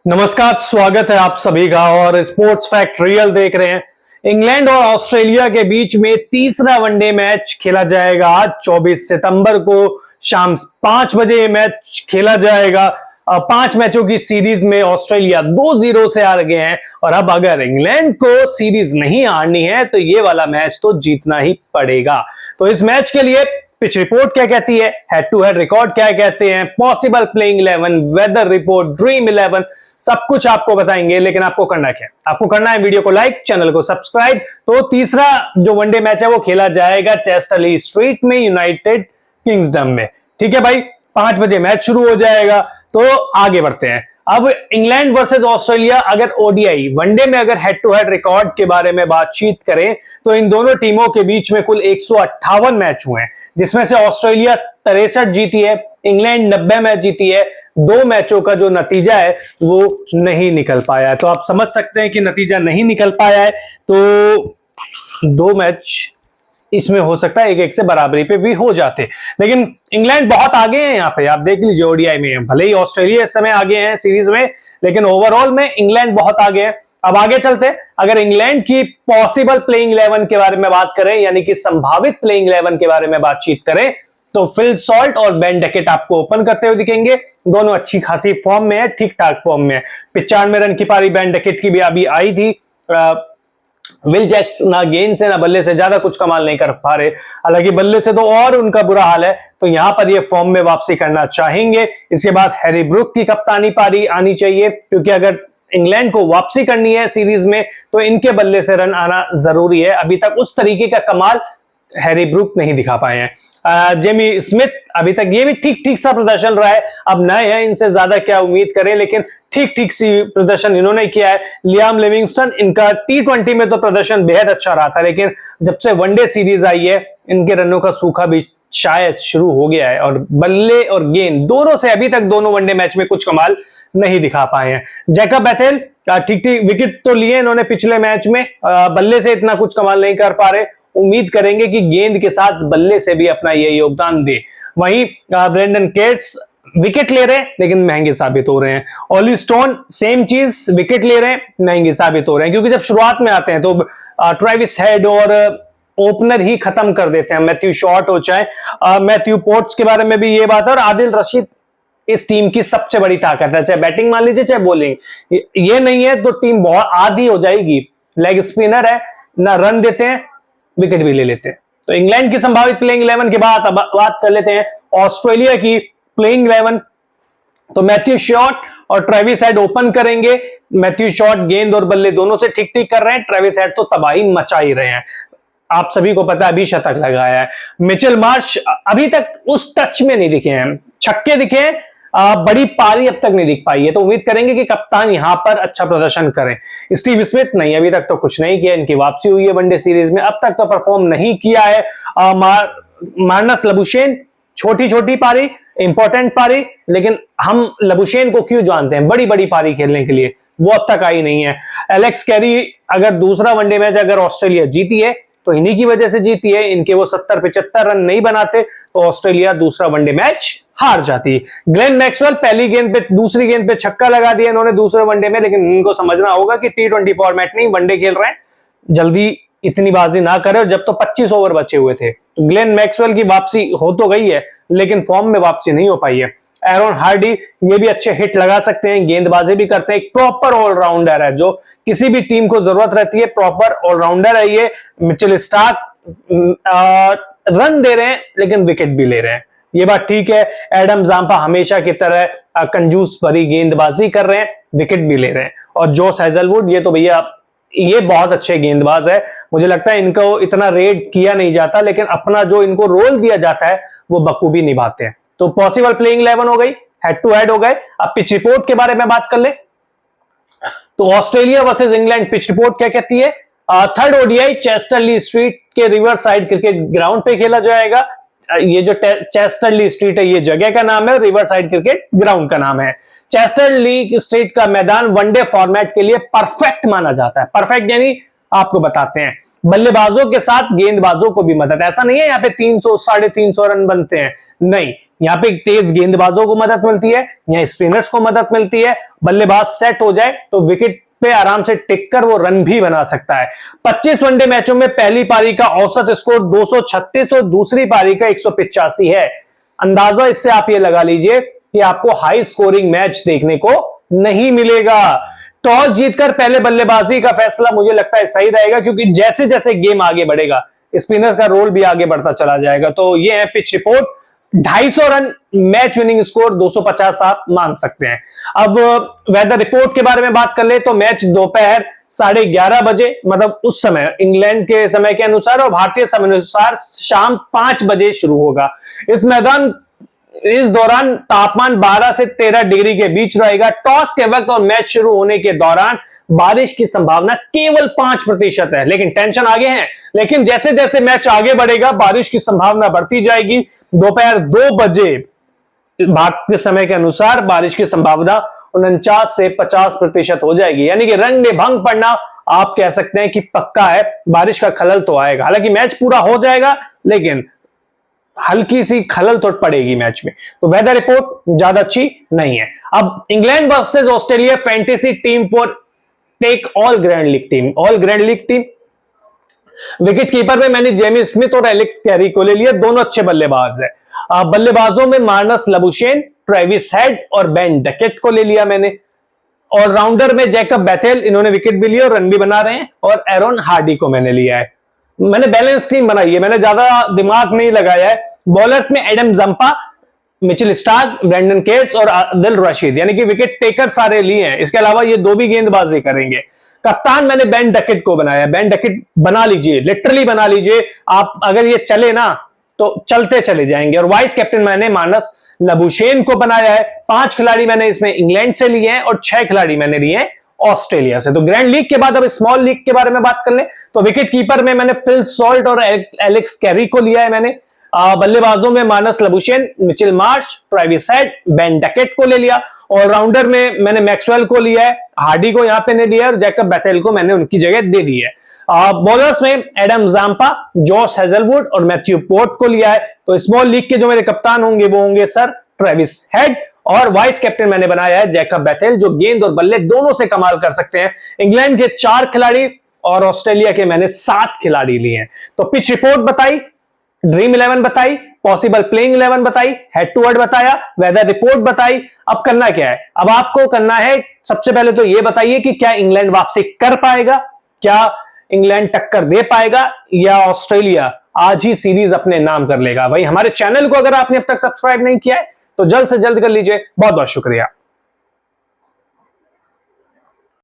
नमस्कार, स्वागत है आप सभी का। और स्पोर्ट्स फैक्ट रियल देख रहे हैं। इंग्लैंड और ऑस्ट्रेलिया के बीच में तीसरा वनडे मैच खेला जाएगा आज 24 सितंबर को शाम 5 बजे। ये मैच खेला जाएगा। 5 मैचों की सीरीज में ऑस्ट्रेलिया 2-0 से हार गए हैं और अब अगर इंग्लैंड को सीरीज नहीं हारनी है तो ये वाला मैच तो जीतना ही पड़ेगा। तो इस मैच के लिए पिच रिपोर्ट क्या कहती है, हेड टू हेड रिकॉर्ड क्या कहते हैं, possible playing 11, weather report, dream 11, सब कुछ आपको बताएंगे। लेकिन आपको करना क्या है, आपको करना है वीडियो को लाइक, चैनल को सब्सक्राइब। तो तीसरा जो वनडे मैच है वो खेला जाएगा चेस्टरली स्ट्रीट में, यूनाइटेड किंगडम में। ठीक है भाई, 5 बजे मैच शुरू हो जाएगा। तो आगे बढ़ते हैं। अब इंग्लैंड वर्सेस ऑस्ट्रेलिया, अगर ओडीआई वनडे में अगर हेड टू हेड रिकॉर्ड के बारे में बातचीत करें तो इन दोनों टीमों के बीच में कुल 158 मैच हुए हैं, जिसमें से ऑस्ट्रेलिया 63 जीती है, इंग्लैंड 90 मैच जीती है। 2 मैचों का जो नतीजा है वो नहीं निकल पाया है। तो आप समझ सकते हैं कि नतीजा नहीं निकल पाया है तो 2 मैच इसमें हो सकता है 1-1 से बराबरी पे भी हो जाते। लेकिन इंग्लैंड बहुत आगे है यहाँ पे, आप देख लीजिए ओडीआई में। भले ही ऑस्ट्रेलिया इस समय आगे है सीरीज में, लेकिन ओवरऑल में इंग्लैंड बहुत आगे है। अब आगे चलते हैं। अगर इंग्लैंड की पॉसिबल प्लेइंग 11 के बारे में बात करें, यानी कि संभावित प्लेइंग 11 के बारे में बातचीत करें, तो फिल सॉल्ट और बेन डकेट आपको ओपन करते हुए दिखेंगे। दोनों अच्छी खासी फॉर्म में है, ठीक ठाक फॉर्म में है। 95 रन की पारी बेन डकेट की भी अभी आई थी। विल जैक्स ना गेंद से ना बल्ले से ज्यादा कुछ कमाल नहीं कर पा रहे, हालांकि बल्ले से तो और उनका बुरा हाल है। तो यहां पर ये फॉर्म में वापसी करना चाहेंगे। इसके बाद हैरी ब्रुक की कप्तानी पारी आनी चाहिए, क्योंकि अगर इंग्लैंड को वापसी करनी है सीरीज में तो इनके बल्ले से रन आना जरूरी है। अभी तक उस तरीके का कमाल हैरी ब्रुक नहीं दिखा पाए हैं। जेमी स्मिथ अभी तक ये भी ठीक ठीक सा प्रदर्शन रहा है। अब नए हैं, इनसे ज्यादा क्या उम्मीद करें, लेकिन ठीक ठीक सी प्रदर्शन इन्होंने किया है। लियाम लिविंगस्टन, इनका T20 में तो प्रदर्शन बेहद अच्छा रहा था, लेकिन जब से वनडे सीरीज आई है इनके रनों का सूखा भी शायद शुरू हो गया है। और बल्ले और गेंद दोनों से अभी तक दोनों वनडे मैच में कुछ कमाल नहीं दिखा पाए हैं। जैकब बेथेल ठीक ठीक विकेट तो लिए इन्होंने पिछले मैच में, बल्ले से इतना कुछ कमाल नहीं कर पा रहे। उम्मीद करेंगे कि गेंद के साथ बल्ले से भी अपना ये योगदान दे। वहीं ब्रेंडन केट्स विकेट ले रहे हैं लेकिन महंगे साबित हो रहे हैं। ऑली स्टोन सेम चीज, विकेट ले रहे हैं, महंगे साबित हो रहे हैं, क्योंकि जब शुरुआत में आते हैं तो ट्रेविस हेड और ओपनर ही खत्म कर देते हैं, मैथ्यू शॉर्ट हो चाहे मैथ्यू पोर्ट्स के बारे में भी ये बात है। और आदिल रशीद इस टीम की सबसे बड़ी ताकत है, चाहे बैटिंग मान लीजिए चाहे बॉलिंग। ये नहीं है तो टीम बहुत आधी हो जाएगी। लेग स्पिनर है, ना रन देते हैं, विकेट भी ले लेते हैं। तो इंग्लैंड की संभावित प्लेइंग 11 के बाद बात कर लेते हैं ऑस्ट्रेलिया की प्लेइंग 11। तो मैथ्यू शॉर्ट और ट्रेविस हेड ओपन करेंगे। मैथ्यू शॉर्ट गेंद और बल्ले दोनों से ठीक ठीक कर रहे हैं, ट्रेविस हेड तो तबाही मचा ही रहे हैं। आप सभी को पता है अभी शतक लगाया है। मिचेल मार्श अभी तक उस टच में नहीं दिखे हैं, छक्के दिखे हैं, बड़ी पारी अब तक नहीं दिख पाई है। तो उम्मीद करेंगे कि कप्तान यहां पर अच्छा प्रदर्शन करें। स्टीव स्मिथ नहीं, अभी तक तो कुछ नहीं किया। इनकी वापसी हुई है वनडे सीरीज में, अब तक तो परफॉर्म नहीं किया है। मार्नस लबुशेन छोटी छोटी पारी, इंपॉर्टेंट पारी, लेकिन हम लबुशेन को क्यों जानते हैं, बड़ी बड़ी पारी खेलने के लिए, वो अब तक आई नहीं है। एलेक्स कैरी अगर दूसरा वनडे मैच अगर ऑस्ट्रेलिया जीती है तो इन्हीं की वजह से जीती है। इनके वो 70-75 रन नहीं बनाते तो ऑस्ट्रेलिया दूसरा वनडे मैच हार जाती। ग्लेन मैक्सवेल पहली गेंद पे, दूसरी गेंद पे छक्का लगा दिया इन्होंने दूसरे वनडे में, लेकिन इनको समझना होगा कि T20 फॉर्मेट नहीं, वनडे खेल रहे हैं, जल्दी इतनी बाजी ना करे। और जब तो 25 ओवर बचे हुए थे। ग्लेन मैक्सवेल की वापसी हो तो गई है, लेकिन फॉर्म में वापसी नहीं हो पाई है। एरोन हार्डी ये भी अच्छे हिट लगा सकते हैं, गेंदबाजी भी करते हैं, एक प्रॉपर ऑलराउंडर है जो किसी भी टीम को जरूरत रहती है, प्रॉपर ऑलराउंडर है ये। मिचेल स्टार्क रन दे रहे हैं लेकिन विकेट भी ले रहे हैं, ये बात ठीक है। एडम जाम्पा हमेशा की तरह कंजूस भरी गेंदबाजी कर रहे हैं, विकेट भी ले रहे हैं। और जोश हेजलवुड ये तो भैया ये बहुत अच्छे गेंदबाज है। मुझे लगता है इनको इतना रेट किया नहीं जाता, लेकिन अपना जो इनको रोल दिया जाता है वो बखूबी निभाते हैं। तो पॉसिबल प्लेइंग 11 हो गई, हेड टू हेड हो गए। अब पिच रिपोर्ट के बारे में बात कर ले तो Australia versus England pitch report क्या कहती है। थर्ड ओडीआई चेस्टरली स्ट्रीट के रिवर साइड क्रिकेट ग्राउंड पे खेला जाएगा। ये जो चेस्टरली स्ट्रीट है ये जगह का नाम है, रिवर साइड क्रिकेट ग्राउंड का नाम है। चेस्टरली स्ट्रीट का मैदान वनडे फॉर्मेट के लिए परफेक्ट माना जाता है। परफेक्ट यानी आपको बताते हैं, बल्लेबाजों के साथ गेंदबाजों को भी मदद। ऐसा नहीं है यहाँ पे 300 350 रन बनते हैं, नहीं, यहाँ पे तेज गेंदबाजों को मदद मिलती है, यहाँ स्पिनर्स को मदद मिलती है, बल्लेबाज सेट हो जाए तो विकेट पे आराम से टिक कर वो रन भी बना सकता है। 25 वनडे मैचों में पहली पारी का औसत स्कोर 236 और दूसरी पारी का 185 है। अंदाजा इससे आप ये लगा लीजिए कि आपको हाई स्कोरिंग मैच देखने को नहीं मिलेगा। टॉस जीतकर पहले बल्लेबाजी का फैसला मुझे लगता है सही रहेगा, क्योंकि जैसे जैसे गेम आगे बढ़ेगा स्पिनर्स का रोल भी आगे बढ़ता चला जाएगा। तो ये है pitch report. 250 run match winning score 250 आप मान सकते हैं। अब वेदर रिपोर्ट के बारे में बात कर ले तो मैच दोपहर 11:30 बजे, मतलब उस समय इंग्लैंड के समय के अनुसार और भारतीय समय अनुसार शाम 5 बजे शुरू होगा। इस दौरान तापमान 12 से 13 डिग्री के बीच रहेगा। टॉस के वक्त और मैच शुरू होने के दौरान बारिश की संभावना केवल 5% है, लेकिन टेंशन आगे है। लेकिन जैसे जैसे मैच आगे बढ़ेगा बारिश की संभावना बढ़ती जाएगी। दोपहर 2 बजे भारत के समय के अनुसार बारिश की संभावना 49 से 50% हो जाएगी, यानी कि रंग में भंग पड़ना आप कह सकते हैं कि पक्का है। बारिश का खलल तो आएगा, हालांकि मैच पूरा हो जाएगा लेकिन हल्की सी खलल तो पड़ेगी मैच में। तो वेदर रिपोर्ट ज्यादा अच्छी नहीं है। अब England versus Australia fantasy team for take all grand league team. Wicket keeper में मैंने जेमी स्मिथ और एलेक्स कैरी को ले लिया, दोनों अच्छे बल्लेबाज है। बल्लेबाजों में मार्नस लबुशेन, ट्रेविस हेड और बेन डकेट को ले लिया मैंने। ऑलराउंडर में जैकब बैथेल, इन्होंने विकेट भी लिया और रन भी बना रहे हैं, और एरोन हार्डी को मैंने लिया है। मैंने बैलेंस टीम बनाई है, मैंने ज्यादा दिमाग नहीं लगाया है। बॉलर्स में Adam Zampa, Mitchell Starc, Brendan Kates और आदिल रशीद, यानी कि विकेट टेकर सारे लिए हैं। इसके अलावा ये 2 भी गेंदबाजी करेंगे। कप्तान मैंने बेन डकेट को बनाया। बेन डकेट बना लीजिए, लिटरली बना लीजिए आप, अगर ये चले ना तो चलते चले जाएंगे। और वाइस कैप्टन मैंने मानस लबुशेन को बनाया है। 5 खिलाड़ी मैंने इसमें इंग्लैंड से लिए हैं और 6 खिलाड़ी मैंने लिए हैं ऑस्ट्रेलिया से। तो ग्रैंड लीग के बाद अब स्मॉल लीग के बारे में बात कर ले तो विकेट कीपर में मैंने फिल सॉल्ट और एलेक्स कैरी को लिया है मैंने। बल्लेबाजों में Marnus Labuschagne, Mitchell Marsh, Travis head, Ben Duckett को ले लिया। ऑलराउंडर में मैंने मैक्सवेल को लिया है, हार्डी को यहां पे ने लिया और जैकब बैथेल को मैंने उनकी जगह दे दी है। बॉलर्स में एडम जाम्पा, जॉश हेजलवुड और मैथ्यू पोर्ट को लिया है। तो स्मॉल लीग के जो मेरे कप्तान होंगे वो होंगे सर ट्रेविस हेड, और वाइस कैप्टन मैंने बनाया है जैकब बैथेल, जो गेंद और बल्ले दोनों से कमाल कर सकते हैं। इंग्लैंड के 4 खिलाड़ी और ऑस्ट्रेलिया के मैंने 7 खिलाड़ी लिए हैं। तो पिच रिपोर्ट बताई, ड्रीम 11 बताई, पॉसिबल प्लेइंग 11 बताई, हेड टू हेड बताया, वेदर रिपोर्ट बताई। अब करना क्या है? अब आपको करना है, सबसे पहले तो यह बताइए कि क्या इंग्लैंड वापसी कर पाएगा, क्या इंग्लैंड टक्कर दे पाएगा, या ऑस्ट्रेलिया आज ही सीरीज अपने नाम कर लेगा। भाई हमारे चैनल को अगर आपने अब तक सब्सक्राइब नहीं किया है तो जल्द से जल्द कर लीजिए। बहुत बहुत शुक्रिया।